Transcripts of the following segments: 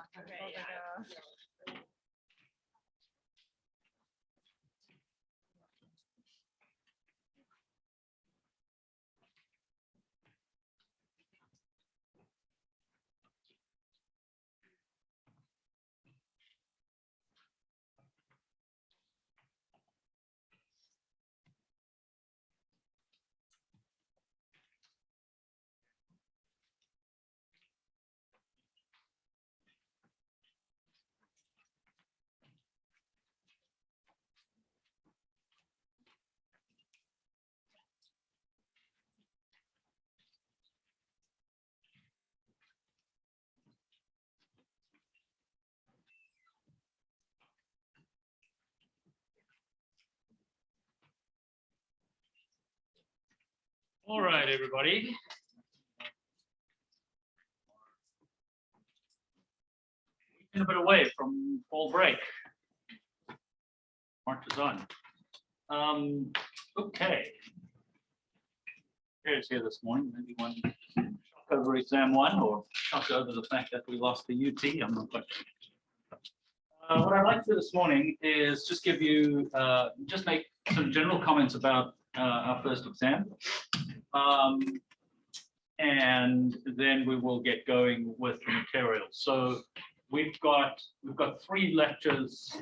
Okay, yeah. All right, everybody. A bit away from fall break. March is on. Okay. Here's here this morning. Maybe one shock over exam one, or shock over the fact that we lost the UT. I'm not quite sure. What I'd like to do this morning is just give you, just make some general comments about our first exam. And then we will get going with the material. So we've got 3 lectures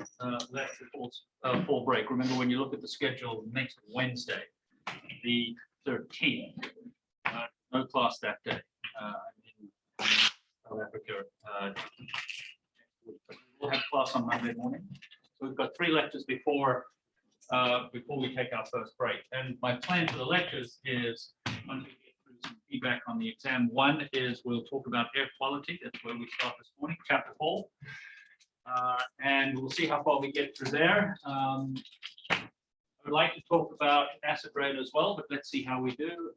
left before fall break. Remember, when you look at the schedule, next Wednesday, the 13th, no class that day in South Africa. We'll have class on Monday morning. So we've got 3 lectures before we take our first break. And my plan for the lectures is, once we get through some feedback on the exam, one is we'll talk about air quality. That's where we start this morning, chapter 4. And we'll see how far we get through there. I would like to talk about acid rain as well, but let's see how we do.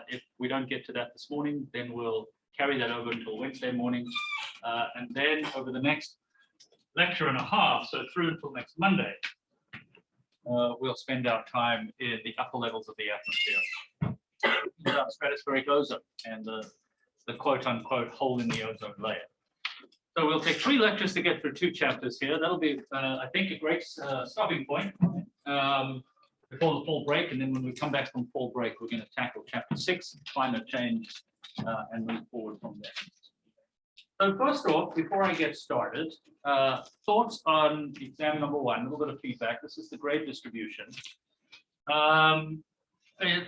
If we don't get to that this morning, then we'll carry that over until Wednesday morning. And then over the next lecture and a half, so through until next Monday, we'll spend our time in the upper levels of the atmosphere, stratospheric ozone, and the quote-unquote hole in the ozone layer. So we'll take 3 lectures to get through 2 chapters here. That'll be, I think, a great stopping point before the fall break. And then when we come back from fall break, we're going to tackle chapter 6, climate change, and move forward from there. So first off, before I get started, thoughts on exam number 1, a little bit of feedback. This is the grade distribution.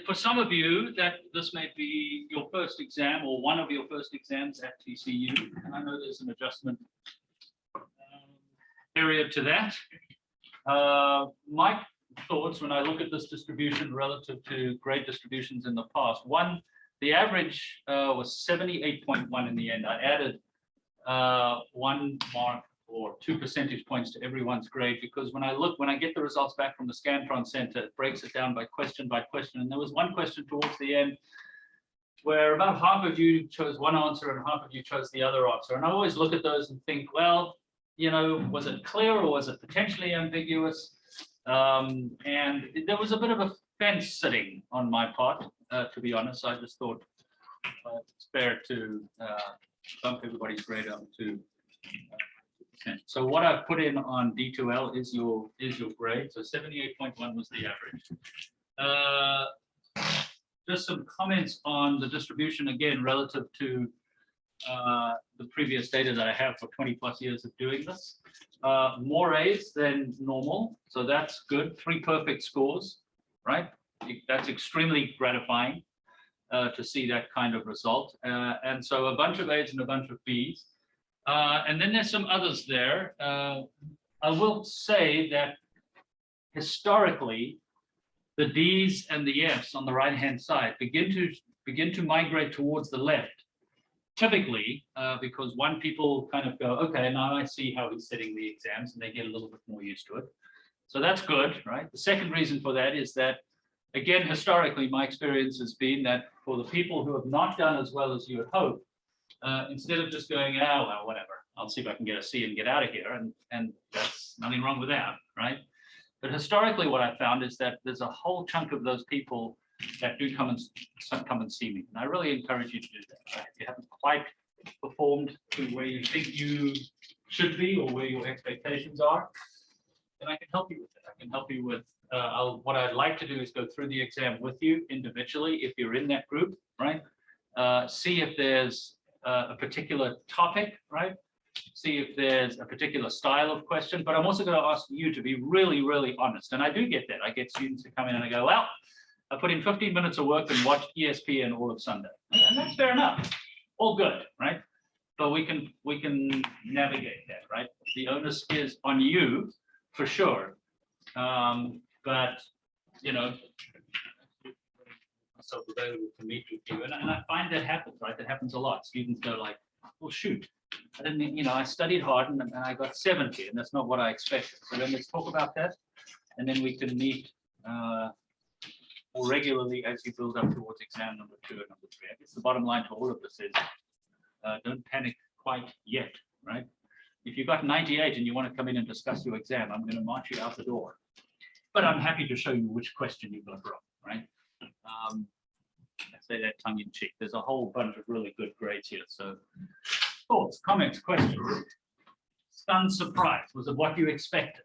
For some of you, that this may be your first exam or one of your first exams at TCU, and I know there's an adjustment period to that. My thoughts when I look at this distribution relative to grade distributions in the past, the average was 78.1 in the end. I added 1 mark or 2 percentage points to everyone's grade, because when I get the results back from the Scantron Center, it breaks it down by question, and there was one question towards the end where about half of you chose one answer and half of you chose the other answer. And I always look at those and think, well, you know, was it clear or was it potentially ambiguous? And there was a bit of a fence sitting on my part, to be honest. I just thought it's fair to bump everybody's grade up to. So what I've put in on D2L is your grade. So 78.1 was the average. Just some comments on the distribution again relative to the previous data that I have for 20 plus years of doing this. More A's than normal, so that's good. 3 perfect scores, right? That's extremely gratifying to see that kind of result. And so a bunch of A's and a bunch of B's. And then there's some others there. I will say that historically, the D's and the F's on the right-hand side begin to migrate towards the left, typically, because people kind of go, okay, now I see how he's setting the exams, and they get a little bit more used to it. So that's good, right? The second reason for that is that, again, historically, my experience has been that for the people who have not done as well as you would hope, instead of just going, oh, well, whatever, I'll see if I can get a C and get out of here, and that's nothing wrong with that, right? But historically, what I found is that there's a whole chunk of those people that do come and see me, and I really encourage you to do that. Right? If you haven't quite performed to where you think you should be or where your expectations are, then I can help you with it. I can help you with, what I'd like to do is go through the exam with you individually if you're in that group, right? See if there's a particular topic, right? See if there's a particular style of question, but I'm also going to ask you to be really, really honest. And I do get that. I get students who come in and I go, well, I put in 15 minutes of work and watched ESPN all of Sunday. And that's fair enough. All good, right? But we can navigate that, right? The onus is on you for sure. But you know, so available to meet with you. And I find that happens, right? That happens a lot. Students go like, well, shoot, I didn't, you know, I studied hard and I got 70 and that's not what I expected. So then let's talk about that. And then we can meet more regularly as you build up towards exam number 2 and number 3. I guess the bottom line to all of this is don't panic quite yet, right? If you got 98 and you want to come in and discuss your exam, I'm going to march you out the door. But I'm happy to show you which question you got wrong, right? I say that tongue in cheek. There's a whole bunch of really good grades here. So thoughts, comments, questions? Stunned surprise. Was it what you expected?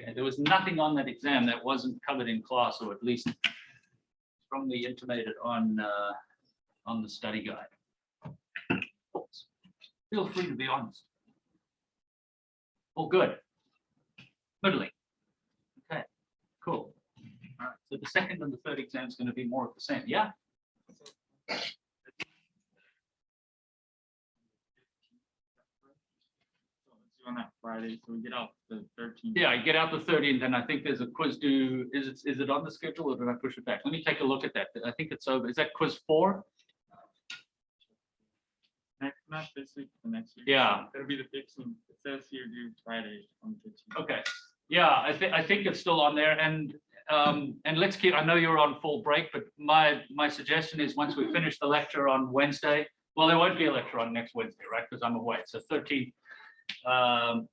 Okay, there was nothing on that exam that wasn't covered in class, or at least strongly intimated on the study guide. Thoughts? Feel free to be honest. All good. Middling. Okay, cool. All right, so the second and the third exam is going to be more of the same. Yeah. On that Friday, so we get out the 13th. Yeah, I get out the 30th, and I think there's a quiz due. Is it on the schedule, or did I push it back? Let me take a look at that. I think it's over. Is that quiz 4? Not this week, the next week. Yeah. It'll be the 15th. It says here due Friday on the 15th. Okay. Yeah, I think it's still on there, and let's keep. I know you're on full break, but my suggestion is once we finish the lecture on Wednesday. Well, there won't be a lecture on next Wednesday, right? Because I'm away. So 13th.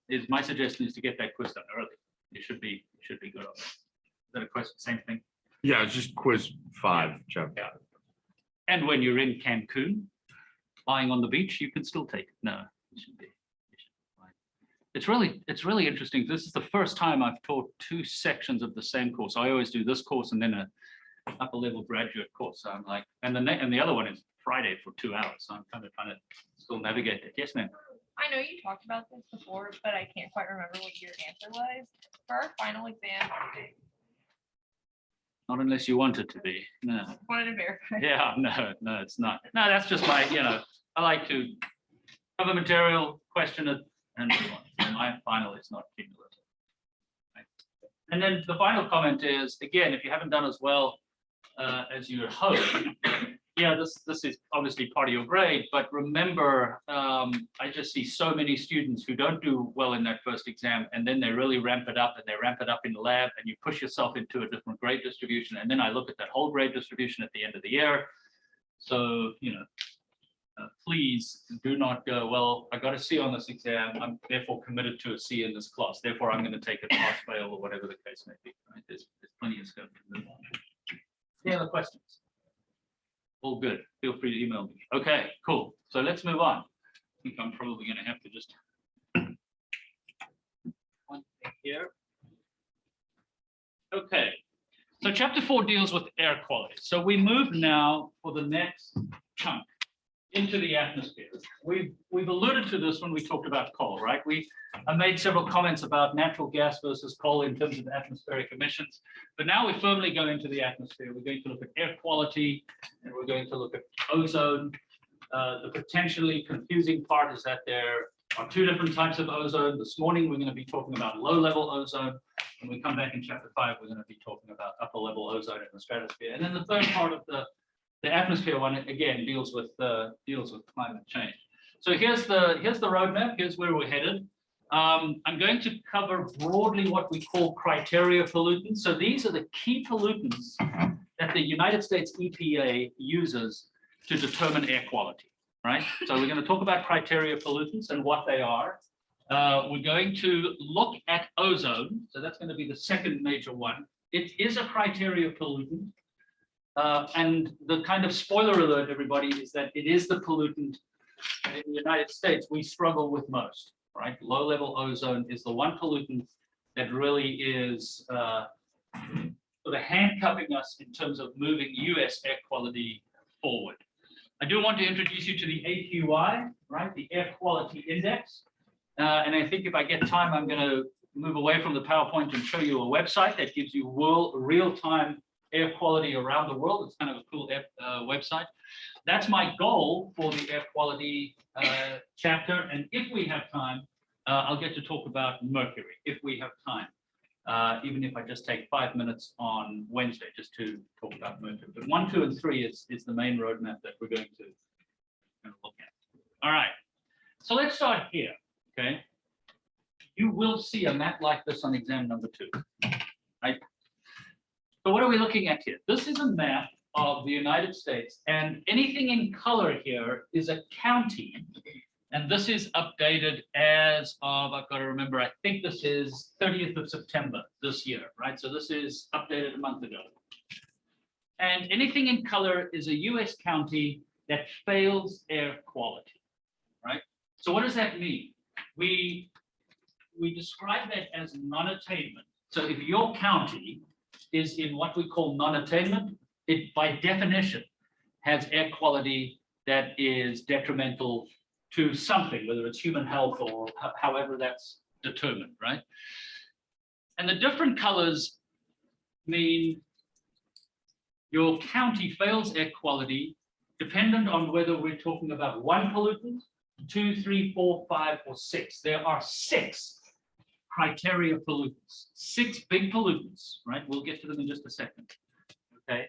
Is my suggestion is to get that quiz done early. You should be good on that. Is that a question? Same thing. Yeah, it's just quiz 5, Jeff. Yeah. And when you're in Cancun, lying on the beach, you can still take it. No, it should be. It's really interesting. This is the first time I've taught 2 sections of the same course. I always do this course and then a upper level graduate course. So I'm like, and the other one is Friday for 2 hours. So I'm kind of trying to still navigate it. Yes, ma'am. I know you talked about this before, but I can't quite remember what your answer was. For our final exam, Not unless you want it to be. No. wanted to verify. Yeah, no, it's not. No, that's just my, I like to cover material, question it, and move on. So my final is not cumulative. Right? And then the final comment is, again, if you haven't done as well as you had hoped, yeah, this is obviously part of your grade, but remember, I just see so many students who don't do well in that first exam, and then they really ramp it up, and they ramp it up in the lab, and you push yourself into a different grade distribution, and then I look at that whole grade distribution at the end of the year. So, please do not go, well, I got a C on this exam, I'm therefore committed to a C in this class, therefore I'm going to take a pass fail or whatever the case may be. Right? There's plenty of scope to move on. Any other questions? All good. Feel free to email me. Okay, cool. So let's move on. I think I'm probably going to have to just one thing here. Okay. So chapter 4 deals with air quality. So we move now for the next chunk into the atmosphere. We've alluded to this when we talked about coal, right? I made several comments about natural gas versus coal in terms of atmospheric emissions, but now we firmly go into the atmosphere. We're going to look at air quality, and we're going to look at ozone. The potentially confusing part is that there are 2 different types of ozone. This morning, we're going to be talking about low-level ozone. When we come back in chapter 5, we're going to be talking about upper-level ozone in the stratosphere. And then the third part of the atmosphere one, again, deals with climate change. So here's the roadmap. Here's where we're headed. I'm going to cover broadly what we call criteria pollutants. So these are the key pollutants that the United States EPA uses to determine air quality, right? So we're going to talk about criteria pollutants and what they are. We're going to look at ozone. So that's going to be the second major one. It is a criteria pollutant. And the kind of spoiler alert, everybody, is that it is the pollutant in the United States we struggle with most, right? Low-level ozone is the one pollutant that really is sort of handcuffing us in terms of moving US air quality forward. I do want to introduce you to the AQI, right? The Air Quality Index. And I think if I get time, I'm going to move away from the PowerPoint and show you a website that gives you real-time air quality around the world. It's kind of a cool website. That's my goal for the air quality chapter. And if we have time, I'll get to talk about mercury, if we have time. Even if I just take 5 minutes on Wednesday just to talk about mercury. But 1, 2, and 3 is the main roadmap that we're going to look at. All right. So let's start here. Okay. You will see a map like this on exam number 2. Right. So what are we looking at here? This is a map of the United States, and anything in color here is a county. And this is updated as of, I've got to remember, I think this is 30th of September this year, right? So this is updated a month ago. And anything in color is a US county that fails air quality, right? So what does that mean? We describe that as non-attainment. So if your county is in what we call non-attainment, it by definition has air quality that is detrimental to something, whether it's human health or however that's determined, right? And the different colors mean your county fails air quality dependent on whether we're talking about 1 pollutant, 2, 3, 4, 5, or 6. There are 6 criteria pollutants, 6 big pollutants, right? We'll get to them in just a second, okay?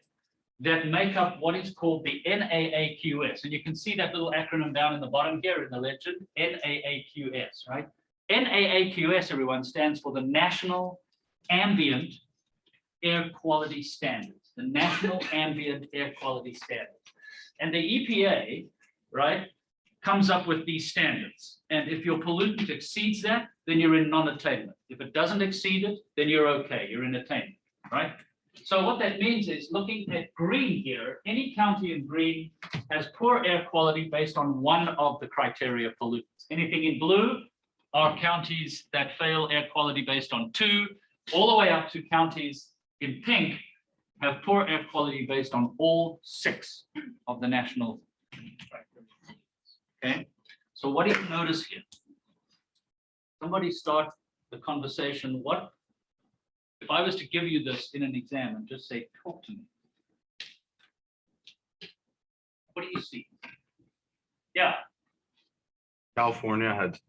That make up what is called the NAAQS. And you can see that little acronym down in the bottom here in the legend, NAAQS, right? NAAQS, everyone, stands for the National Ambient Air Quality Standards, the National Ambient Air Quality Standards. And the EPA, right, comes up with these standards. And if your pollutant exceeds that, then you're in non-attainment. If it doesn't exceed it, then you're okay, you're in attainment, right? So what that means is, looking at green here, any county in green has poor air quality based on 1 of the criteria pollutants. Anything in blue are counties that fail air quality based on 2, all the way up to counties in pink have poor air quality based on all 6 of the national criteria. Okay, so what do you notice here? Somebody start the conversation. What if I was to give you this in an exam and just say, talk to me? What do you see? Yeah. California had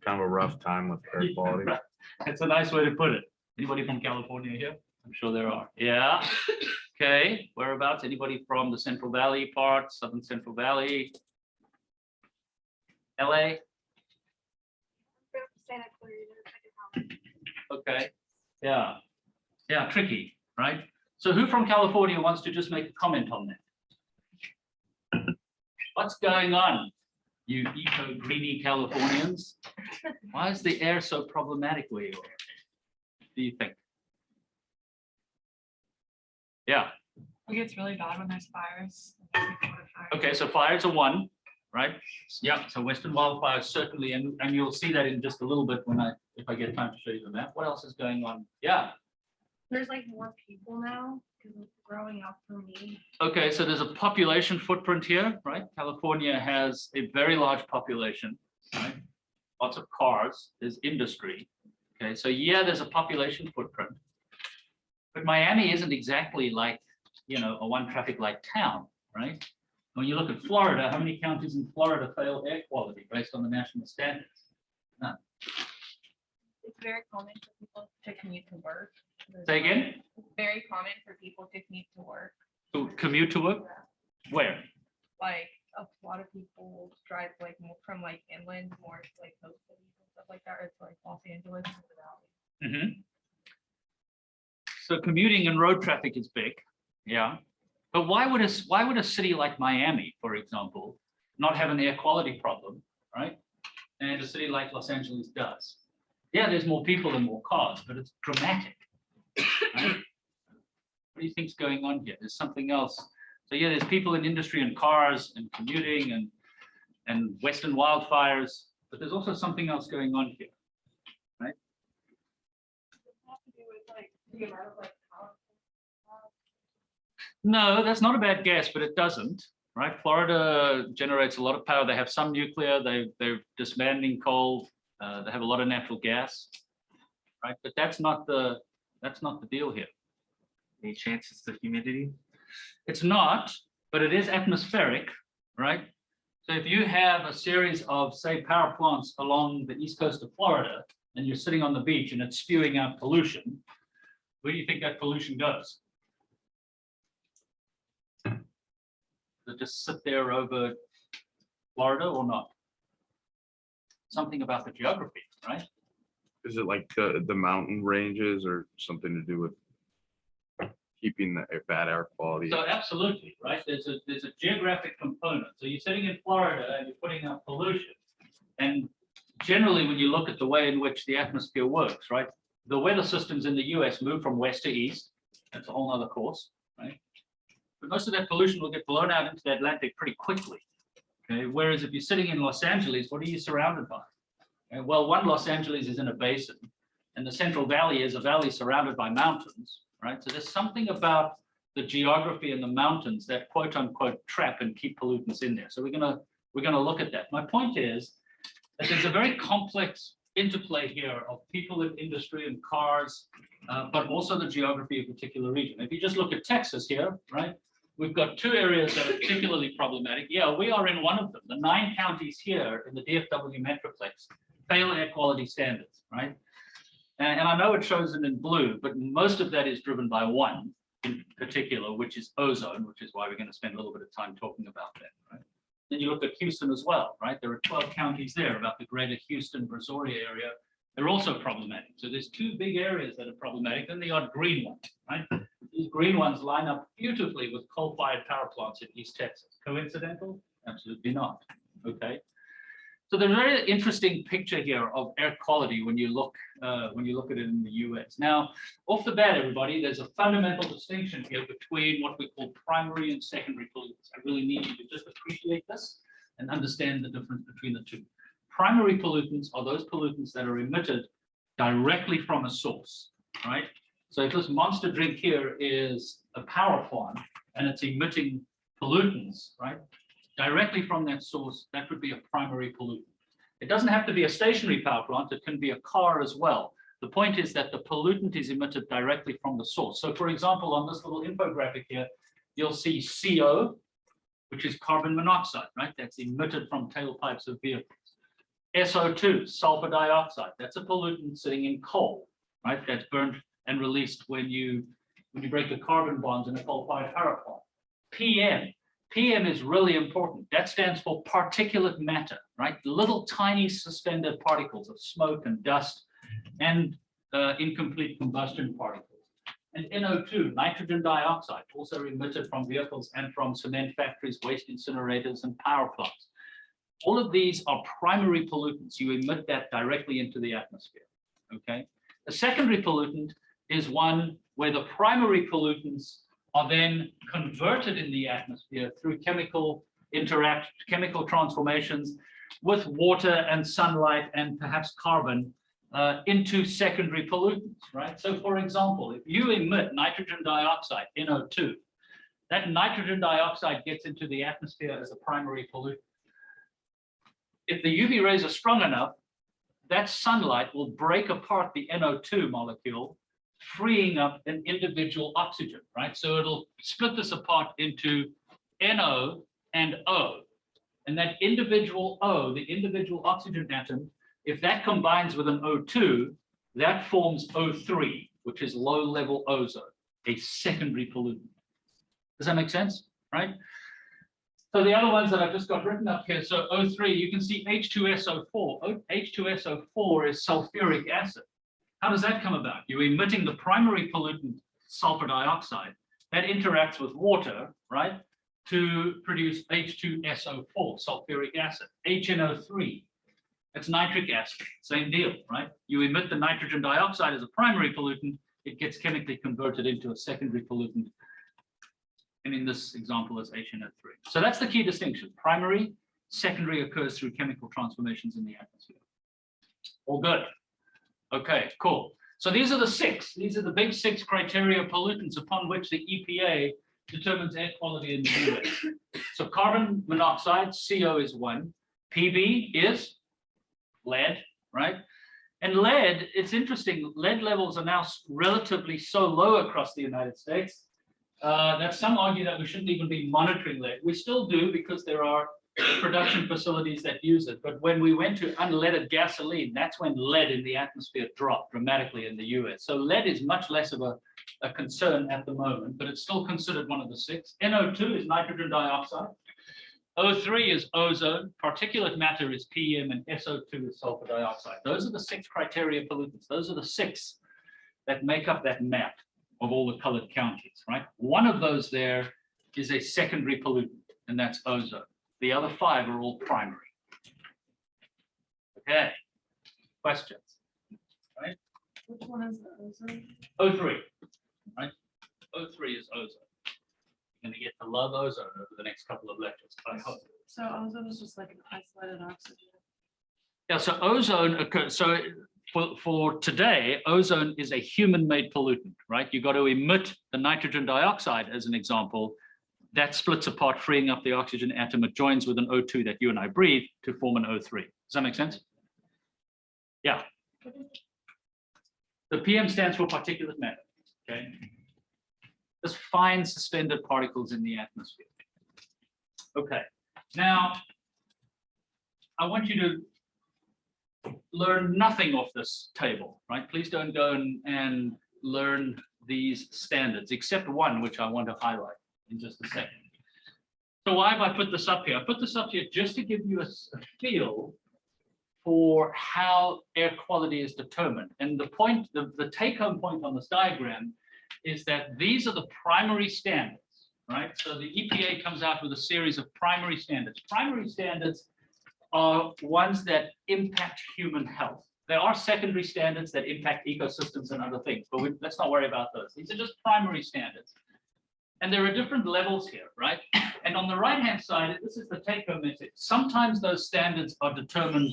kind of a rough time with air quality. That's a nice way to put it. Anybody from California here? I'm sure there are. Yeah. Okay. Whereabouts? Anybody from the Central Valley part, Southern Central Valley? LA? Okay. Yeah. Yeah, tricky, right? So who from California wants to just make a comment on that? What's going on, you eco-greeny Californians? Why is the air so problematic where you are? Do you think? Yeah. It gets really bad when there's fires. Okay, so fires are 1, right? Yeah, so Western wildfires certainly, and you'll see that in just a little bit if I get time to show you the map. What else is going on? Yeah. There's like more people now because growing up for me. Okay, so there's a population footprint here, right? California has a very large population, right? Lots of cars, there's industry. Okay, so yeah, there's a population footprint. But Miami isn't exactly like, a 1 traffic light town, right? When you look at Florida, how many counties in Florida fail air quality based on the national standards? None. It's very common for people to commute to work. Say again? It's very common for people to commute to work. To commute to work? Where? Like a lot of people drive like more from like inland more to like coast cities and stuff like that, or to like Los Angeles and the valley. So commuting and road traffic is big, yeah. But why would a city like Miami, for example, not have an air quality problem, right? And a city like Los Angeles does. Yeah, there's more people and more cars, but it's dramatic. Right? What do you think's going on here? There's something else. So yeah, there's people in industry and cars and commuting and Western wildfires. but there's also something else going on here. Does it have to do with like the amount of like power? No, that's not a bad guess, but it doesn't, right? Florida generates a lot of power. They have some nuclear, they're disbanding coal, they have a lot of natural gas, right? But that's not the deal here. Any chance it's the humidity? It's not, but it is atmospheric, right? So if you have a series of, say, power plants along the east coast of Florida, and you're sitting on the beach and it's spewing out pollution, where do you think that pollution goes? Does it just sit there over Florida or not? Something about the geography, right? Is it like the mountain ranges or something to do with keeping the bad air quality? So absolutely, right? There's a geographic component. So you're sitting in Florida and you're putting out pollution. And generally, when you look at the way in which the atmosphere works, right? The weather systems in the US move from west to east. That's a whole other course, right? But most of that pollution will get blown out into the Atlantic pretty quickly. Okay. Whereas if you're sitting in Los Angeles, what are you surrounded by? Okay. Well, one, Los Angeles is in a basin, and the Central Valley is a valley surrounded by mountains, right? So there's something about the geography and the mountains that quote unquote trap and keep pollutants in there. So we're gonna look at that. My point is that there's a very complex interplay here of people in industry and cars, but also the geography of a particular region. If you just look at Texas here, right? We've got two areas that are particularly problematic. Yeah, we are in one of them. The 9 counties here in the DFW Metroplex fail air quality standards, right? And I know it shows it in blue, but most of that is driven by one in particular, which is ozone, which is why we're going to spend a little bit of time talking about that, right? Then you look at Houston as well, right? There are 12 counties there about the greater Houston, Brazoria area. They're also problematic. So there's 2 big areas that are problematic, and the odd green one, right? These green ones line up beautifully with coal-fired power plants in East Texas. Coincidental? Absolutely not. Okay. So there's a very interesting picture here of air quality when you look at it in the US. Now, off the bat, everybody, there's a fundamental distinction here between what we call primary and secondary pollutants. I really need you to just appreciate this and understand the difference between the two. Primary pollutants are those pollutants that are emitted directly from a source, right? So if this monster drink here is a power plant and it's emitting pollutants, right? Directly from that source, that would be a primary pollutant. It doesn't have to be a stationary power plant, it can be a car as well. The point is that the pollutant is emitted directly from the source. So for example, on this little infographic here, you'll see CO, which is carbon monoxide, right? That's emitted from tailpipes of vehicles. SO2, sulfur dioxide, that's a pollutant sitting in coal, right? That's burned and released when you break the carbon bonds in a coal-fired power plant. PM is really important. That stands for particulate matter, right? Little tiny suspended particles of smoke and dust and incomplete combustion particles. And NO2, nitrogen dioxide, also emitted from vehicles and from cement factories, waste incinerators, and power plants. All of these are primary pollutants. You emit that directly into the atmosphere, okay? A secondary pollutant is one where the primary pollutants are then converted in the atmosphere through chemical transformations with water and sunlight and perhaps carbon into secondary pollutants, right? So for example, if you emit nitrogen dioxide, NO2, that nitrogen dioxide gets into the atmosphere as a primary pollutant. If the UV rays are strong enough, that sunlight will break apart the NO2 molecule, freeing up an individual oxygen, right? So it'll split this apart into NO and O. And that individual O, the individual oxygen atom, if that combines with an O2, that forms O3, which is low-level ozone, a secondary pollutant. Does that make sense, right? So the other ones that I've just got written up here, so O3, you can see H2SO4. H2SO4 is sulfuric acid. How does that come about? You're emitting the primary pollutant, sulfur dioxide, that interacts with water, right, to produce H2SO4, sulfuric acid. HNO3, that's nitric acid, same deal, right? You emit the nitrogen dioxide as a primary pollutant, it gets chemically converted into a secondary pollutant, and in this example is HNO3. So that's the key distinction, primary, secondary occurs through chemical transformations in the atmosphere. All good. Okay, cool. So these are the six. These are the big six criteria pollutants upon which the EPA determines air quality in the US. So carbon monoxide, CO is one. PB is lead, right? And lead, it's interesting, lead levels are now relatively so low across the United States that some argue that we shouldn't even be monitoring lead. We still do because there are production facilities that use it. But when we went to unleaded gasoline, that's when lead in the atmosphere dropped dramatically in the US. So lead is much less of a concern at the moment, but it's still considered one of the six. NO2 is nitrogen dioxide. O3 is ozone, particulate matter is PM, and SO2 is sulfur dioxide. Those are the six criteria pollutants. Those are the six that make up that map of all the colored counties, right? One of those there is a secondary pollutant, and that's ozone. The other five are all primary. Okay, questions, right? Which one is the ozone? O3, right? O3 is ozone. You're gonna get to love ozone over the next couple of lectures, I hope. So ozone is just like an isolated oxygen. Yeah, so ozone occurs, so for today, ozone is a human-made pollutant, right? You got to emit the nitrogen dioxide as an example. That splits apart, freeing up the oxygen atom. It joins with an O2 that you and I breathe to form an O3. Does that make sense? Yeah. The PM stands for particulate matter, okay? There's fine suspended particles in the atmosphere. Okay, now I want you to learn nothing off this table, right? Please don't go and learn these standards, except one, which I want to highlight in just a second. So why have I put this up here? I put this up here just to give you a feel for how air quality is determined. And the point, the take-home point on this diagram is that these are the primary standards, right? So the EPA comes out with a series of primary standards. Primary standards are ones that impact human health. There are secondary standards that impact ecosystems and other things, but let's not worry about those. These are just primary standards. And there are different levels here, right? And on the right-hand side, this is the take-home message. Sometimes those standards are determined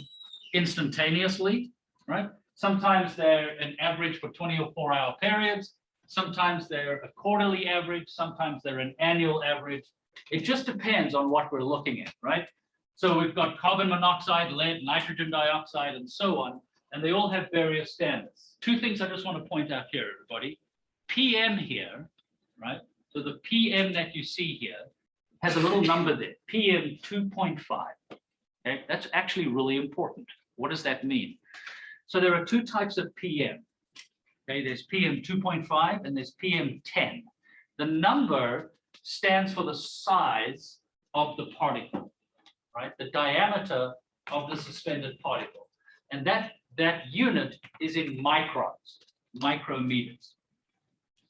instantaneously, right? Sometimes they're an average for 20 or 4-hour periods. Sometimes they're a quarterly average. Sometimes they're an annual average. It just depends on what we're looking at, right? So we've got carbon monoxide, lead, nitrogen dioxide, and so on, and they all have various standards. Two things I just want to point out here, everybody. PM here, right? So the PM that you see here has a little number there, PM 2.5. Okay, that's actually really important. What does that mean? So there are two types of PM. Okay, there's PM 2.5 and there's PM 10. The number stands for the size of the particle, right? The diameter of the suspended particle. And that unit is in microns, micrometers.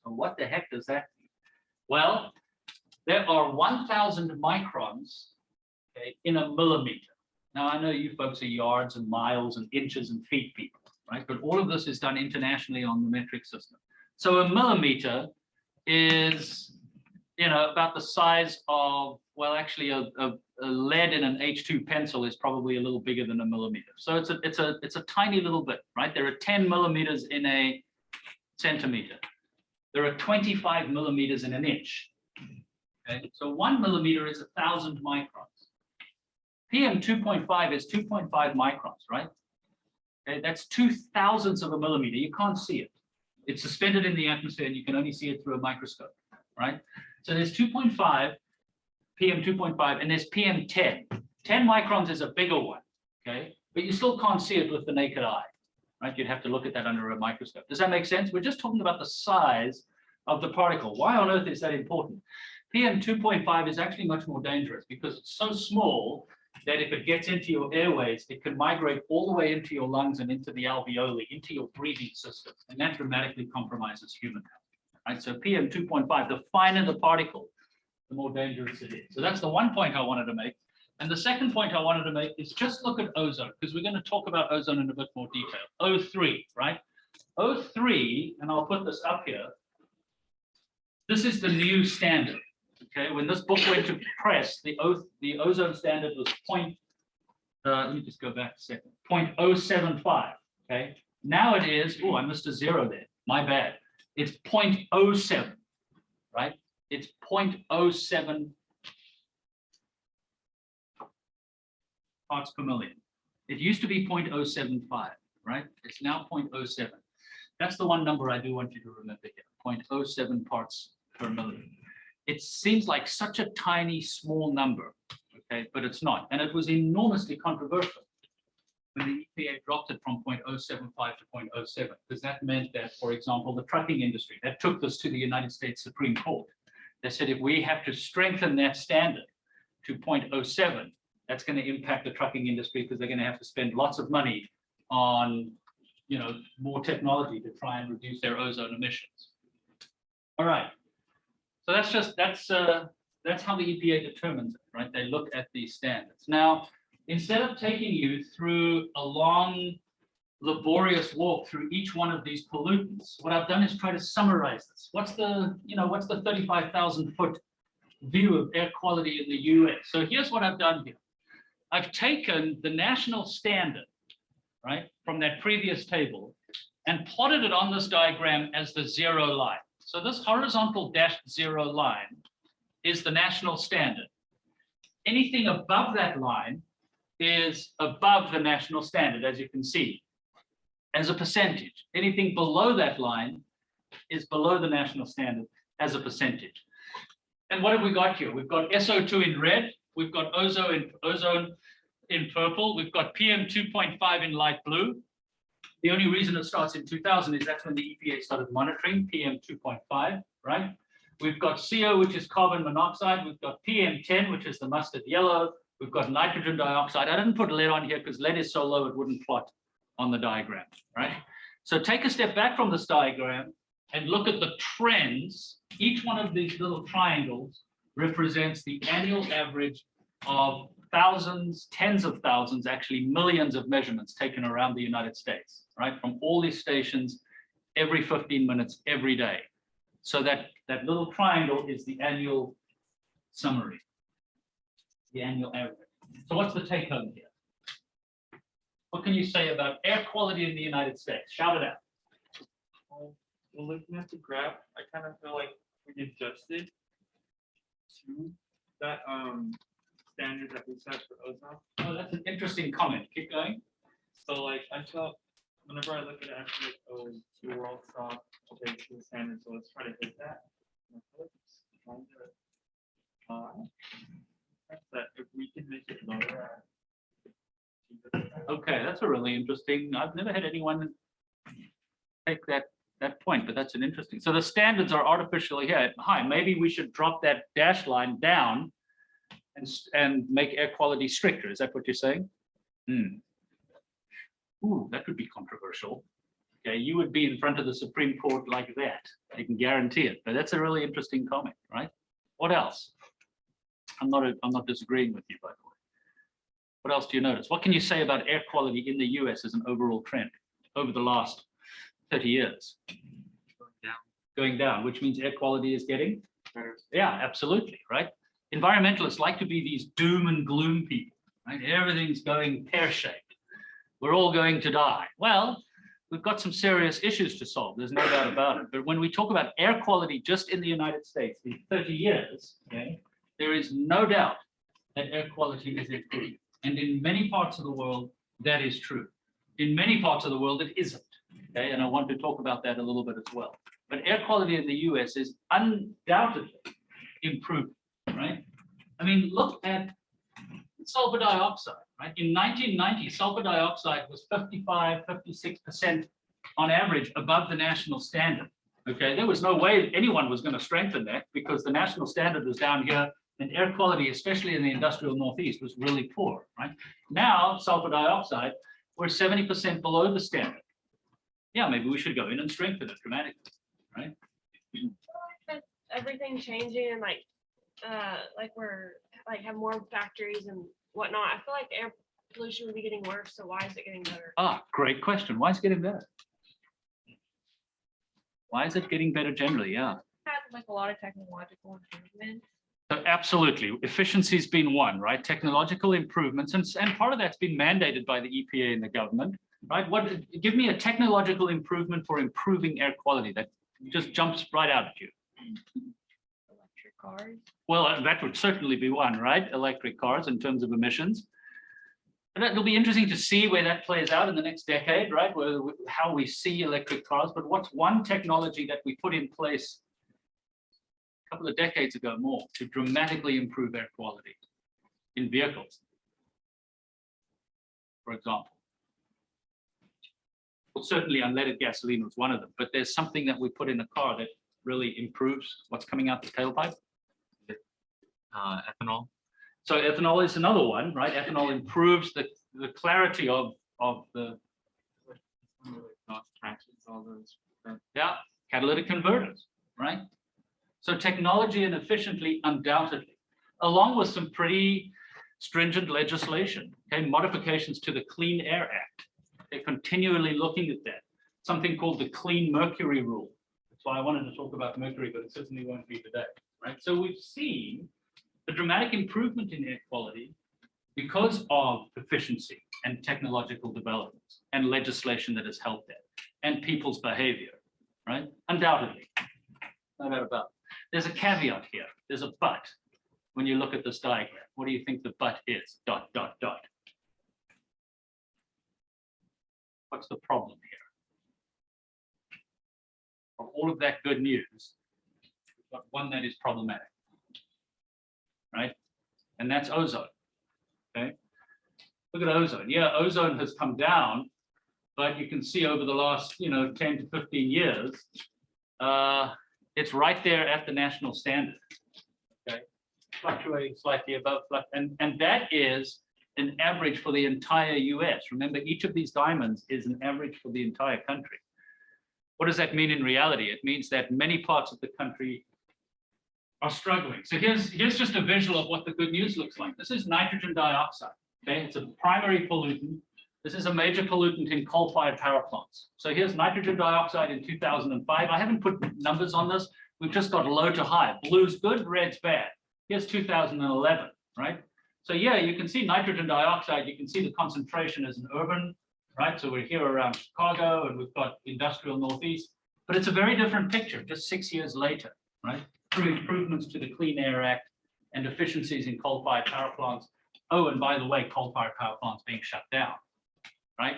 So what the heck does that mean? Well, there are 1,000 microns, okay, in a millimeter. Now, I know you folks are yards and miles and inches and feet people, right? But all of this is done internationally on the metric system. So a millimeter is, you know, about the size of, well, actually a lead in an H2 pencil is probably a little bigger than a millimeter. So it's a tiny little bit, right? There are 10 millimeters in a centimeter. There are 25 millimeters in an inch. Okay, so 1 millimeter is 1,000 microns. PM 2.5 is 2.5 microns, right? Okay, that's 2/1000ths of a millimeter. You can't see it. It's suspended in the atmosphere and you can only see it through a microscope, right? So there's 2.5, PM 2.5, and there's PM 10. 10 microns is a bigger one, okay? But you still can't see it with the naked eye, right? You'd have to look at that under a microscope. Does that make sense? We're just talking about the size of the particle. Why on earth is that important? PM 2.5 is actually much more dangerous because it's so small that if it gets into your airways, it can migrate all the way into your lungs and into the alveoli, into your breathing system. And that dramatically compromises human health, right? So PM 2.5, the finer the particle, the more dangerous it is. So that's the one point I wanted to make. And the second point I wanted to make is just look at ozone, because we're going to talk about ozone in a bit more detail. O3, right? O3, and I'll put this up here. This is the new standard. Okay, when this book went to press, the ozone standard was let me just go back a second, 0.075. Okay, now it is, oh, I missed a zero there. My bad. It's 0.07, right? It's 0.07 parts per million. It used to be 0.075, right? It's now 0.07. That's the one number I do want you to remember here, 0.07 parts per million. It seems like such a tiny, small number, okay, but it's not. And it was enormously controversial when the EPA dropped it from 0.075 to 0.07, because that meant that, for example, the trucking industry, that took this to the United States Supreme Court. They said, if we have to strengthen that standard to 0.07, that's going to impact the trucking industry because they're going to have to spend lots of money on, you know, more technology to try and reduce their ozone emissions. All right. So that's how the EPA determines it, right? They look at these standards. Now, instead of taking you through a long, laborious walk through each one of these pollutants, what I've done is try to summarize this. What's the 35,000 foot view of air quality in the US? So here's what I've done here. I've taken the national standard, right, from that previous table and plotted it on this diagram as the zero line. So this horizontal dashed zero line is the national standard. Anything above that line is above the national standard, as you can see, as a percentage. Anything below that line is below the national standard as a percentage. And what have we got here? We've got SO2 in red, we've got ozone in purple, we've got PM 2.5 in light blue. The only reason it starts in 2000 is that's when the EPA started monitoring PM 2.5, right? We've got CO, which is carbon monoxide. We've got PM10, which is the mustard yellow. We've got nitrogen dioxide. I didn't put lead on here because lead is so low it wouldn't plot on the diagram, right? So take a step back from this diagram and look at the trends. Each one of these little triangles represents the annual average of thousands, tens of thousands, actually millions of measurements taken around the United States, right? From all these stations every 15 minutes, every day. So that little triangle is the annual summary, the annual average. So what's the take home here? What can you say about air quality in the United States? Shout it out. Well, looking at the graph, I kind of feel like we adjusted to that standard that we set for ozone. Oh, that's an interesting comment. Keep going. So like I felt whenever I look at it, I feel like, oh, the world saw okay to the standard, so let's try to hit that. And I feel like it's kind of that if we can make it lower. Okay, that's a really interesting. I've never had anyone take that point, but that's an interesting. So the standards are artificially here. Hi, maybe we should drop that dash line down and make air quality stricter. Is that what you're saying? Ooh, that would be controversial. Okay, you would be in front of the Supreme Court like that. I can guarantee it. But that's a really interesting comment, right? What else? I'm not disagreeing with you, by the way. What else do you notice? What can you say about air quality in the US as an overall trend over the last 30 years? Going down, which means air quality is getting better. Yeah, absolutely, right? Environmentalists like to be these doom and gloom people, right? Everything's going pear-shaped. We're all going to die. Well, we've got some serious issues to solve. There's no doubt about it. But when we talk about air quality just in the United States in 30 years, okay, there is no doubt that air quality is improving. And in many parts of the world, that is true. In many parts of the world, it isn't. Okay, and I want to talk about that a little bit as well. But air quality in the US is undoubtedly improving, right? I mean, look at sulfur dioxide, right? In 1990, sulfur dioxide was 55, 56% on average above the national standard. Okay, there was no way anyone was going to strengthen that because the national standard was down here and air quality, especially in the industrial Northeast, was really poor, right? Now, sulfur dioxide, we're 70% below the standard. Yeah, maybe we should go in and strengthen it dramatically, right? Everything changing and like we're like have more factories and whatnot. I feel like air pollution would be getting worse. So why is it getting better? Ah, great question. Why is it getting better? Why is it getting better generally? Yeah. Had like a lot of technological improvements So absolutely, efficiency's been one, right? Technological improvements, and part of that's been mandated by the EPA and the government, right? Give me a technological improvement for improving air quality that just jumps right out at you. Electric cars. Well, that would certainly be one, right? Electric cars in terms of emissions. And it'll be interesting to see where that plays out in the next decade, right? How we see electric cars, but what's one technology that we put in place a couple of decades ago more to dramatically improve air quality in vehicles, for example? Well, certainly unleaded gasoline was one of them, but there's something that we put in a car that really improves what's coming out the tailpipe. Ethanol. So ethanol is another one, right? Ethanol improves the clarity of the, Not taxes, all those. yeah, catalytic converters, right? So technology and efficiently, undoubtedly, along with some pretty stringent legislation, okay, modifications to the Clean Air Act. They're continually looking at that. Something called the Clean Mercury Rule. That's why I wanted to talk about mercury, but it certainly won't be today, right? So we've seen a dramatic improvement in air quality because of efficiency and technological developments and legislation that has helped that and people's behavior, right? Undoubtedly, no doubt about it. There's a caveat here. There's a but when you look at this diagram. What do you think the but is? Dot, dot, dot. What's the problem here? Of all of that good news, we've got one that is problematic, right? And that's ozone, okay? Look at ozone. Yeah, ozone has come down, but you can see over the last, 10 to 15 years, it's right there at the national standard, okay? Fluctuating slightly above, and that is an average for the entire US. Remember, each of these diamonds is an average for the entire country. What does that mean in reality? It means that many parts of the country are struggling. So here's just a visual of what the good news looks like. This is nitrogen dioxide, okay? It's a primary pollutant. This is a major pollutant in coal-fired power plants. So here's nitrogen dioxide in 2005. I haven't put numbers on this. We've just got low to high. Blue's good, red's bad. Here's 2011, right? So yeah, you can see nitrogen dioxide. You can see the concentration as an urban, right? So we're here around Chicago and we've got industrial Northeast, but it's a very different picture just 6 years later, right? Through improvements to the Clean Air Act and efficiencies in coal-fired power plants. Oh, and by the way, coal-fired power plants being shut down, right?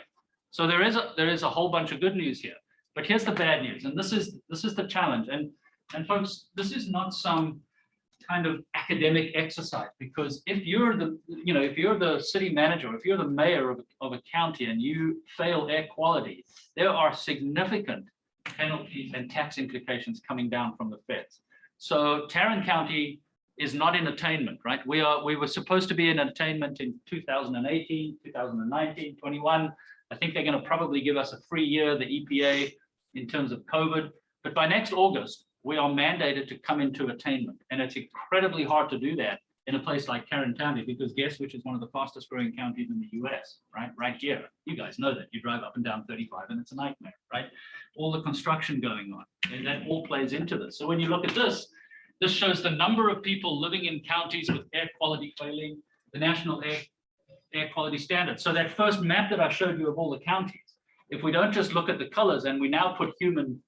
So there is a whole bunch of good news here, but here's the bad news, and this is the challenge. And folks, this is not some kind of academic exercise, because if you're the city manager, if you're the mayor of a county and you fail air quality, there are significant penalties and tax implications coming down from the feds. So Tarrant County is not in attainment, right? We were supposed to be in attainment in 2018, 2019, 21. I think they're going to probably give us a free year, the EPA, in terms of COVID. But by next August, we are mandated to come into attainment. And it's incredibly hard to do that in a place like Tarrant County, because guess which is one of the fastest growing counties in the US, right? Right here. You guys know that. You drive up and down 35 and it's a nightmare, right? All the construction going on, and that all plays into this. So when you look at this, this shows the number of people living in counties with air quality failing, the national air quality standards. So that first map that I showed you of all the counties, if we don't just look at the colors and we now put human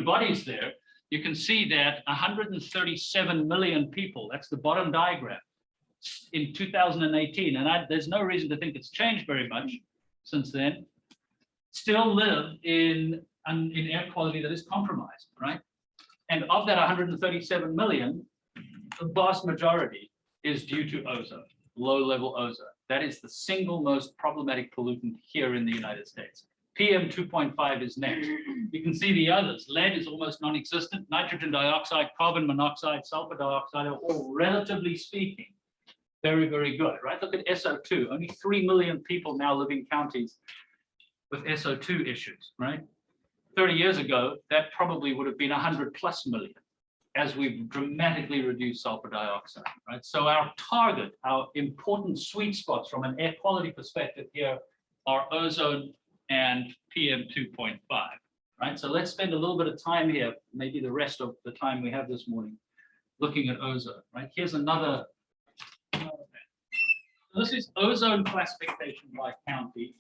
bodies there, you can see that 137 million people, that's the bottom diagram, in 2018, and there's no reason to think it's changed very much since then, still live in air quality that is compromised, right? And of that 137 million, the vast majority is due to ozone, low-level ozone. That is the single most problematic pollutant here in the United States. PM 2.5 is next. You can see the others. Lead is almost non-existent. Nitrogen dioxide, carbon monoxide, sulfur dioxide are all, relatively speaking, very, very good, right? Look at SO2. Only 3 million people now live in counties with SO2 issues, right? 30 years ago, that probably would have been 100+ million as we've dramatically reduced sulfur dioxide, right? So our target, our important sweet spots from an air quality perspective here are ozone and PM 2.5, right? So let's spend a little bit of time here, maybe the rest of the time we have this morning, looking at ozone, right? Here's another. This is ozone classification by county.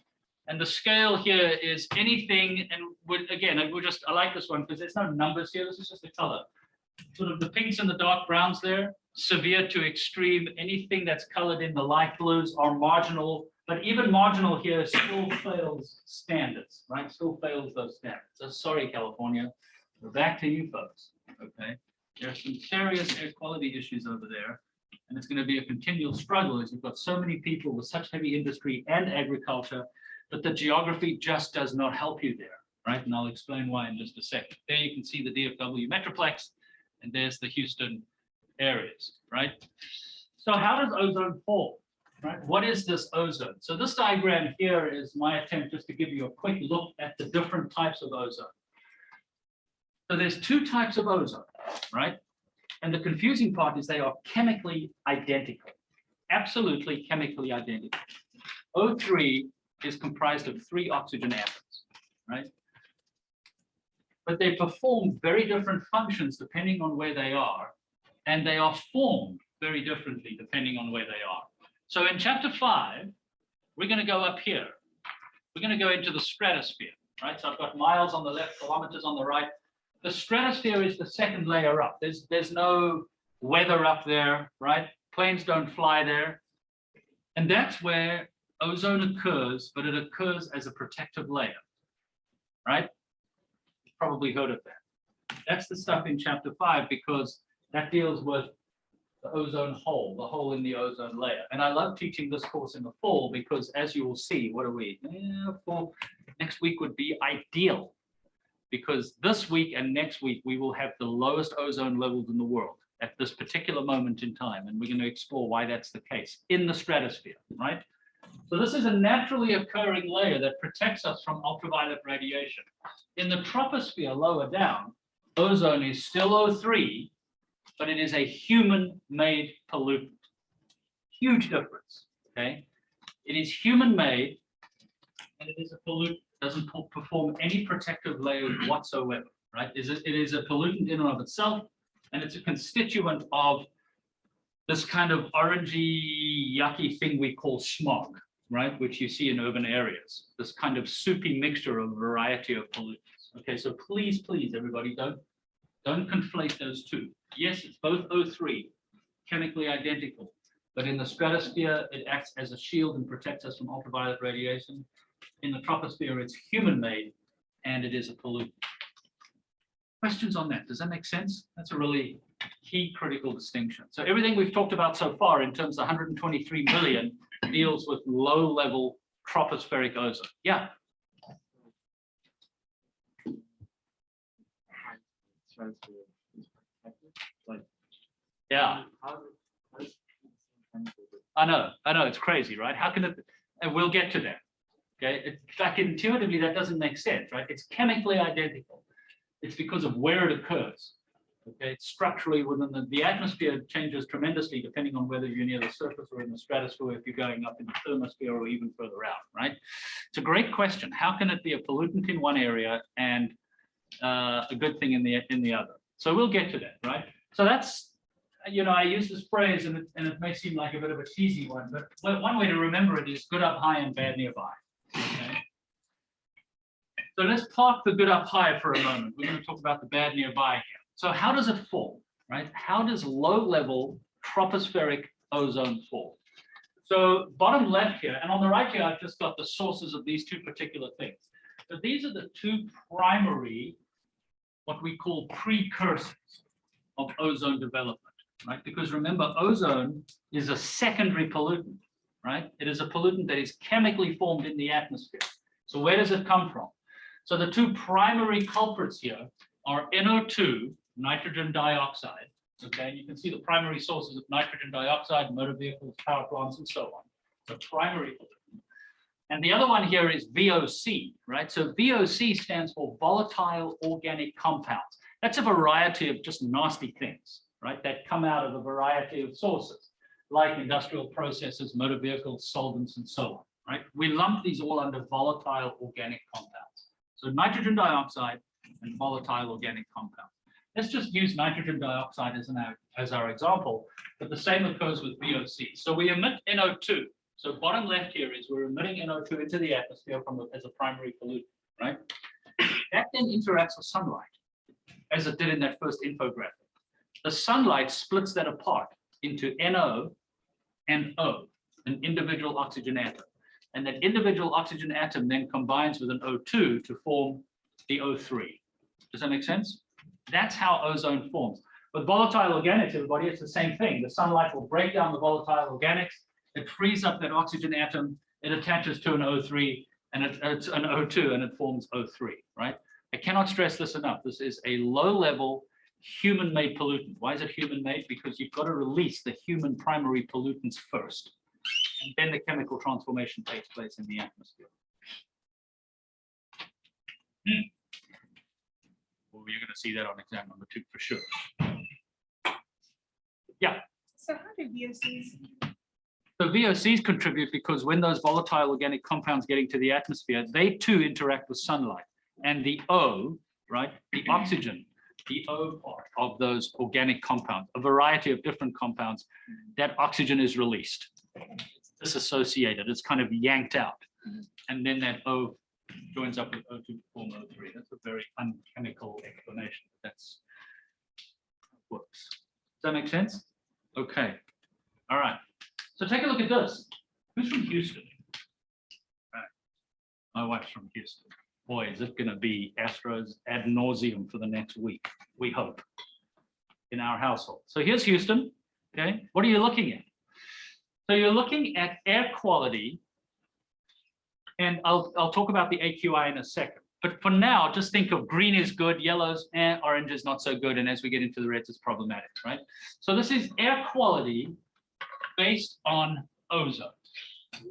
And the scale here is anything, and again, I like this one because there's no numbers here. This is just a color. Sort of the pinks and the dark browns there, severe to extreme. Anything that's colored in the light blues are marginal, but even marginal here still fails standards, right? Still fails those standards. So sorry, California. We're back to you folks, okay? There's some serious air quality issues over there. And it's going to be a continual struggle as you've got so many people with such heavy industry and agriculture that the geography just does not help you there, right? And I'll explain why in just a second. There you can see the DFW Metroplex, and there's the Houston areas, right? So how does ozone fall, right? What is this ozone? So this diagram here is my attempt just to give you a quick look at the different types of ozone. So there's two types of ozone, right? And the confusing part is they are chemically identical, absolutely chemically identical. O3 is comprised of 3 oxygen atoms, right? But they perform very different functions depending on where they are, and they are formed very differently depending on where they are. So in chapter 5, we're going to go up here. We're going to go into the stratosphere, right? So I've got miles on the left, kilometers on the right. The stratosphere is the second layer up. There's no weather up there, right? Planes don't fly there. And that's where ozone occurs, but it occurs as a protective layer, right? You've probably heard of that. That's the stuff in chapter 5 because that deals with the ozone hole, the hole in the ozone layer. And I love teaching this course in the fall because as you will see, what are we? Fall. Next week would be ideal. Because this week and next week, we will have the lowest ozone levels in the world at this particular moment in time. And we're going to explore why that's the case in the stratosphere, right? So this is a naturally occurring layer that protects us from ultraviolet radiation. In the troposphere lower down, ozone is still O3, but it is a human-made pollutant. Huge difference, okay? It is human-made, and it is a pollutant. Doesn't perform any protective layers whatsoever, right? It is a pollutant in and of itself, and it's a constituent of this kind of orangey, yucky thing we call smog, right? Which you see in urban areas, this kind of soupy mixture of a variety of pollutants. Okay, so please, everybody, don't conflate those two. Yes, it's both O3, chemically identical, but in the stratosphere, it acts as a shield and protects us from ultraviolet radiation. In the troposphere, it's human-made, and it is a pollutant. Questions on that? Does that make sense? That's a really key critical distinction. So everything we've talked about so far in terms of 123 million deals with low-level tropospheric ozone. Yeah. Yeah. I know, it's crazy, right? How can it, and we'll get to that. Okay, it's like intuitively that doesn't make sense, right? It's chemically identical. It's because of where it occurs. Okay, it's structurally within the atmosphere changes tremendously depending on whether you're near the surface or in the stratosphere, if you're going up in the thermosphere or even further out, right? It's a great question. How can it be a pollutant in one area and a good thing in the other? So we'll get to that, right? So that's, you know, I use this phrase and it may seem like a bit of a cheesy one, but one way to remember it is good up high and bad nearby. Okay. So let's park the good up high for a moment. We're going to talk about the bad nearby here. So how does it fall, right? How does low-level tropospheric ozone fall? So bottom left here, and on the right here, I've just got the sources of these two particular things. So these are the two primary, what we call precursors of ozone development, right? Because remember, ozone is a secondary pollutant, right? It is a pollutant that is chemically formed in the atmosphere. So where does it come from? So the two primary culprits here are NO2, nitrogen dioxide. Okay, you can see the primary sources of nitrogen dioxide, motor vehicles, power plants, and so on. The primary pollutant. And the other one here is VOC, right? So VOC stands for volatile organic compounds. That's a variety of just nasty things, right? That come out of a variety of sources, like industrial processes, motor vehicles, solvents, and so on, right? We lump these all under volatile organic compounds. So nitrogen dioxide and volatile organic compounds. Let's just use nitrogen dioxide as our example, but the same occurs with VOC. So we emit NO2. So bottom left here is we're emitting NO2 into the atmosphere as a primary pollutant, right? That then interacts with sunlight, as it did in that first infographic. The sunlight splits that apart into NO and O, an individual oxygen atom. And that individual oxygen atom then combines with an O2 to form the O3. Does that make sense? That's how ozone forms. With volatile organics, everybody, it's the same thing. The sunlight will break down the volatile organics. It frees up that oxygen atom. It attaches to an O3 and it's an O2 and it forms O3, right? I cannot stress this enough. This is a low-level human-made pollutant. Why is it human-made? Because you've got to release the human primary pollutants first, and then the chemical transformation takes place in the atmosphere. Well, you're going to see that on exam number 2 for sure. Yeah. So how do VOCs? So VOCs contribute because when those volatile organic compounds get into the atmosphere, they too interact with sunlight. And the O, right, the oxygen, the O part of those organic compounds, a variety of different compounds, that oxygen is released. It's disassociated, it's kind of yanked out. And then that O joins up with O2 to form O3. That's a very unchemical explanation. That's how it works. Does that make sense? Okay. All right. So take a look at this. Who's from Houston? Right. My wife's from Houston. Boy, is it going to be Astros ad nauseum for the next week, we hope, in our household. So here's Houston. Okay. What are you looking at? So you're looking at air quality, and I'll talk about the AQI in a second. But for now, just think of green is good, yellows, and orange is not so good. And as we get into the reds, it's problematic, right? So this is air quality based on ozone,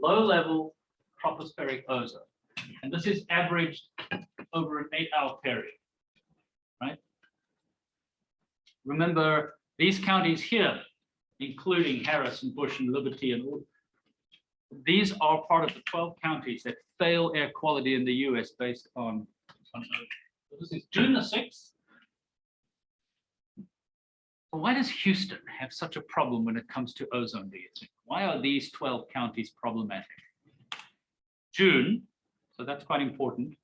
low-level tropospheric ozone. And this is averaged over an 8-hour period, right? Remember, these counties here, including Harris and Bush and Liberty and all, these are part of the 12 counties that fail air quality in the US based on ozone. So this is June the 6th. Well, why does Houston have such a problem when it comes to ozone, do you think? Why are these 12 counties problematic? June, so that's quite important.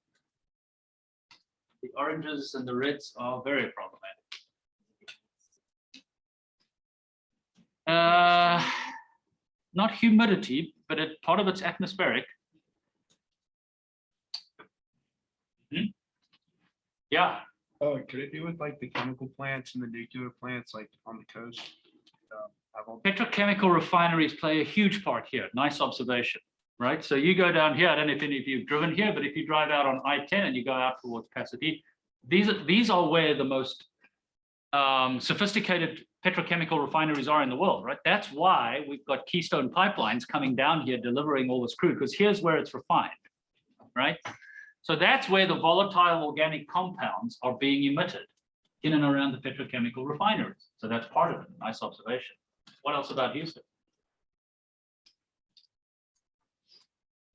The oranges and the reds are very problematic. Not humidity, but part of it's atmospheric. Yeah. Oh, could it do with like the chemical plants and the nuclear plants like on the coast? Petrochemical refineries play a huge part here. Nice observation, right? So you go down here, I don't know if any of you have driven here, but if you drive out on I-10 and you go out towards Pasadena, these are where the most sophisticated petrochemical refineries are in the world, right? That's why we've got Keystone pipelines coming down here delivering all this crude, because here's where it's refined, right? So that's where the volatile organic compounds are being emitted in and around the petrochemical refineries. So that's part of it. Nice observation. What else about Houston?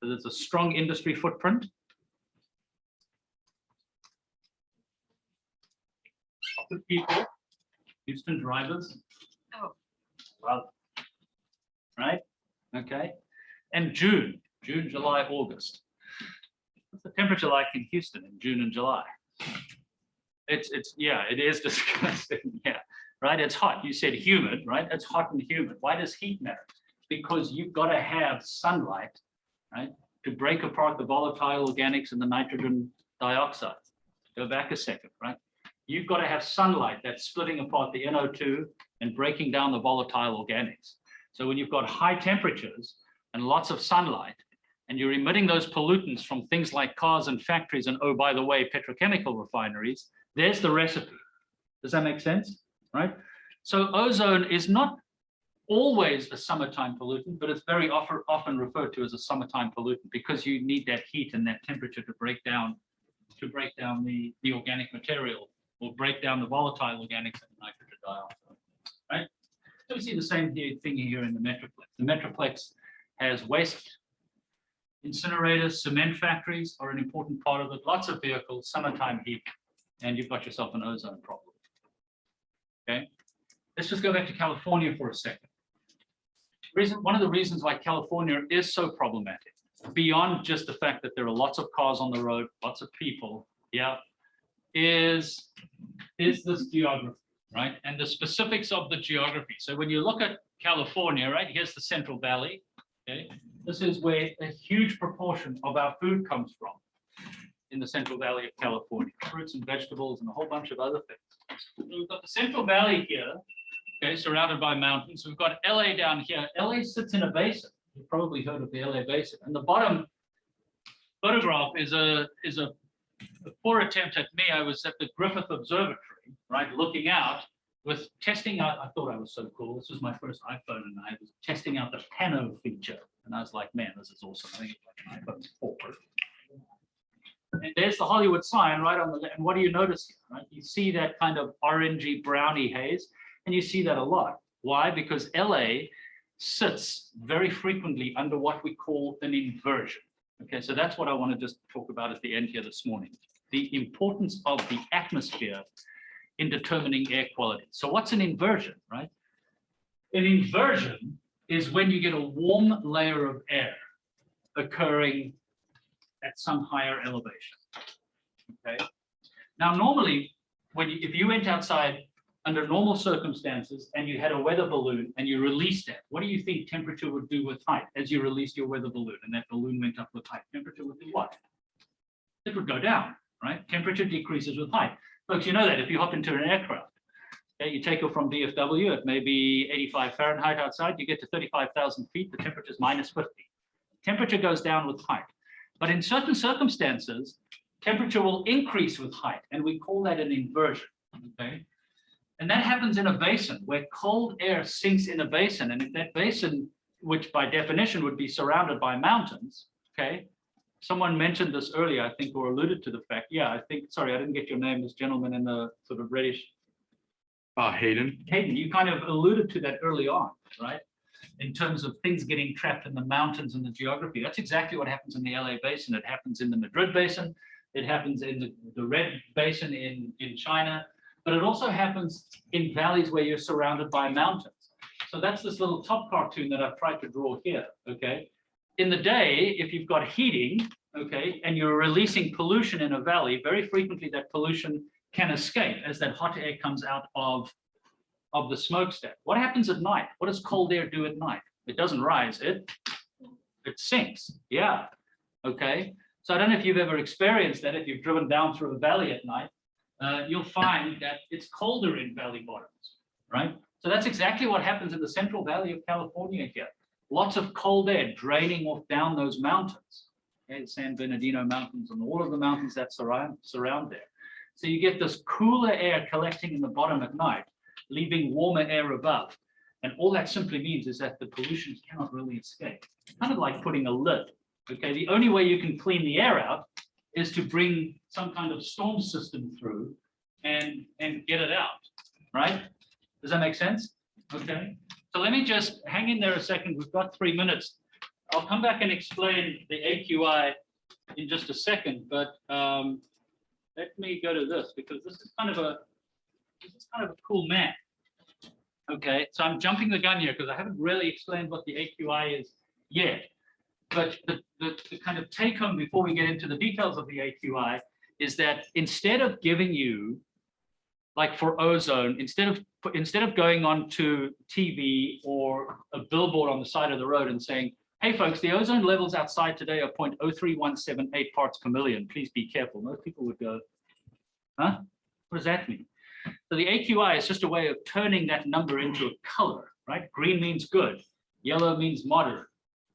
So there's a strong industry footprint. Lots of people, Houston drivers. Oh. Well, right? Okay. And June, July, August. What's the temperature like in Houston in June and July? Yeah, it is disgusting. Yeah, right. It's hot. You said humid, right? It's hot and humid. Why does heat matter? Because you've got to have sunlight, right, to break apart the volatile organics and the nitrogen dioxide. Go back a second, right? You've got to have sunlight that's splitting apart the NO2 and breaking down the volatile organics. So when you've got high temperatures and lots of sunlight, and you're emitting those pollutants from things like cars and factories, and oh, by the way, petrochemical refineries, there's the recipe. Does that make sense? Right? So ozone is not always a summertime pollutant, but it's very often referred to as a summertime pollutant because you need that heat and that temperature to break down the organic material or break down the volatile organics and nitrogen dioxide. Right? So we see the same thing here in the Metroplex. The Metroplex has waste incinerators, cement factories are an important part of it, lots of vehicles, summertime heat, and you've got yourself an ozone problem. Okay, let's just go back to California for a second. One of the reasons why California is so problematic, beyond just the fact that there are lots of cars on the road, lots of people, yeah, is this geography, right? And the specifics of the geography. So when you look at California, right, here's the Central Valley. Okay, this is where a huge proportion of our food comes from in the Central Valley of California, fruits and vegetables and a whole bunch of other things. So we've got the Central Valley here, okay, surrounded by mountains. We've got LA down here. LA sits in a basin. You've probably heard of the LA basin. And the bottom photograph is a poor attempt at me. I was at the Griffith Observatory, right, looking out with testing out. I thought I was so cool. This was my first iPhone, and I was testing out the pano feature. And I was like, man, this is awesome. I think it's like an iPhone 4. And there's the Hollywood sign right on the left. And what do you notice here, right? You see that kind of orangey browny haze, and you see that a lot. Why? Because LA sits very frequently under what we call an inversion. Okay, so that's what I want to just talk about at the end here this morning. The importance of the atmosphere in determining air quality. So what's an inversion, right? An inversion is when you get a warm layer of air occurring at some higher elevation. Okay. Now, normally, if you went outside under normal circumstances and you had a weather balloon and you released it, what do you think temperature would do with height as you released your weather balloon and that balloon went up with height? Temperature would do what? It would go down, right? Temperature decreases with height. Folks, you know that if you hop into an aircraft, okay, you take off from DFW at maybe 85 Fahrenheit outside, you get to 35,000 feet, the temperature is minus 50. Temperature goes down with height. But in certain circumstances, temperature will increase with height, and we call that an inversion, okay? And that happens in a basin where cold air sinks in a basin. And if that basin, which by definition would be surrounded by mountains, okay? Someone mentioned this earlier, I think, or alluded to the fact. Yeah, I think, sorry, I didn't get your name, this gentleman in the sort of reddish. Hayden. Hayden, you kind of alluded to that early on, right? In terms of things getting trapped in the mountains and the geography. That's exactly what happens in the LA basin. It happens in the Madrid basin. It happens in the Red Basin in China. But it also happens in valleys where you're surrounded by mountains. So that's this little top cartoon that I've tried to draw here, okay? In the day, if you've got heating, okay, and you're releasing pollution in a valley, very frequently that pollution can escape as that hot air comes out of the smokestack. What happens at night? What does cold air do at night? It doesn't rise, it sinks, yeah, okay? So I don't know if you've ever experienced that, if you've driven down through a valley at night, you'll find that it's colder in valley bottoms, right? So that's exactly what happens in the Central Valley of California here. Lots of cold air draining off down those mountains, okay, the San Bernardino Mountains and all of the mountains that surround there. So you get this cooler air collecting in the bottom at night, leaving warmer air above. And all that simply means is that the pollution cannot really escape. Kind of like putting a lid, okay? The only way you can clean the air out is to bring some kind of storm system through and get it out, right? Does that make sense? Okay. So let me just hang in there a second. We've got 3 minutes. I'll come back and explain the AQI in just a second, but let me go to this because this is kind of a cool map. Okay, so I'm jumping the gun here because I haven't really explained what the AQI is yet. But the kind of take home before we get into the details of the AQI is that instead of giving you, like for ozone, instead of going on to TV or a billboard on the side of the road and saying, hey folks, the ozone levels outside today are 0.03178 parts per million. Please be careful. Most people would go, huh? What does that mean? So the AQI is just a way of turning that number into a color, right? Green means good. Yellow means moderate.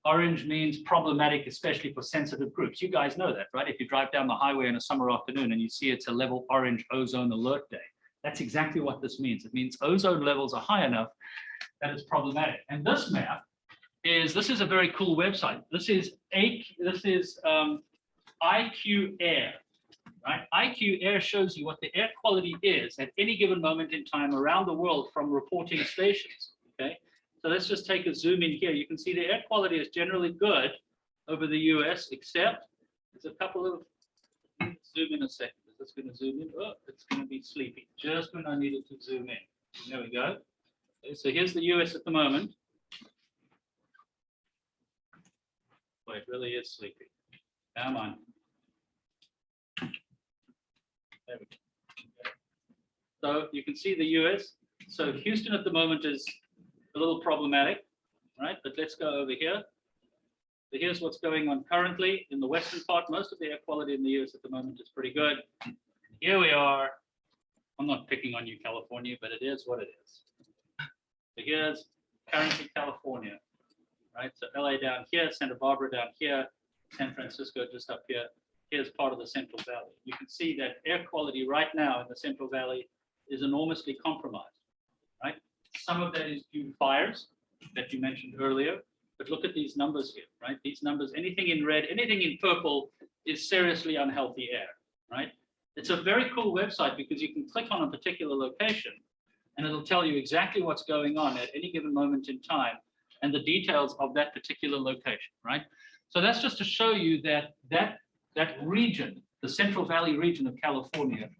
Orange means problematic, especially for sensitive groups. You guys know that, right? If you drive down the highway on a summer afternoon and you see it's a level orange ozone alert day, that's exactly what this means. It means ozone levels are high enough that it's problematic. And this map this is a very cool website. This is IQ Air, right? IQ Air shows you what the air quality is at any given moment in time around the world from reporting stations, okay? So let's just take a zoom in here. You can see the air quality is generally good over the US, except there's a couple of, zoom in a second. Is this going to zoom in? Oh, it's going to be sleepy just when I needed to zoom in. There we go. Okay, so here's the US at the moment. Boy, it really is sleepy. Come on. There we go. So you can see the US. So Houston at the moment is a little problematic, right? But let's go over here. So here's what's going on currently in the western part. Most of the air quality in the US at the moment is pretty good. Here we are. I'm not picking on you, California, but it is what it is. So here's currently California, right? So LA down here, Santa Barbara down here, San Francisco just up here. Here's part of the Central Valley. You can see that air quality right now in the Central Valley is enormously compromised, right? Some of that is due to fires that you mentioned earlier, but look at these numbers here, right? These numbers, anything in red, anything in purple is seriously unhealthy air, right? It's a very cool website because you can click on a particular location and it'll tell you exactly what's going on at any given moment in time and the details of that particular location, right? So that's just to show you that that region, the Central Valley region of California,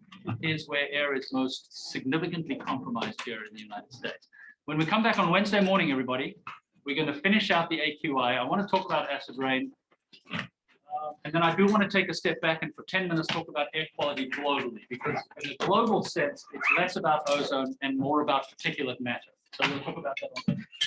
is where air is most significantly compromised here in the United States. When we come back on Wednesday morning, everybody, we're going to finish out the AQI. I want to talk about acid rain. And then I do want to take a step back and for 10 minutes talk about air quality globally, because in a global sense, it's less about ozone and more about particulate matter. So we'll talk about that on Wednesday.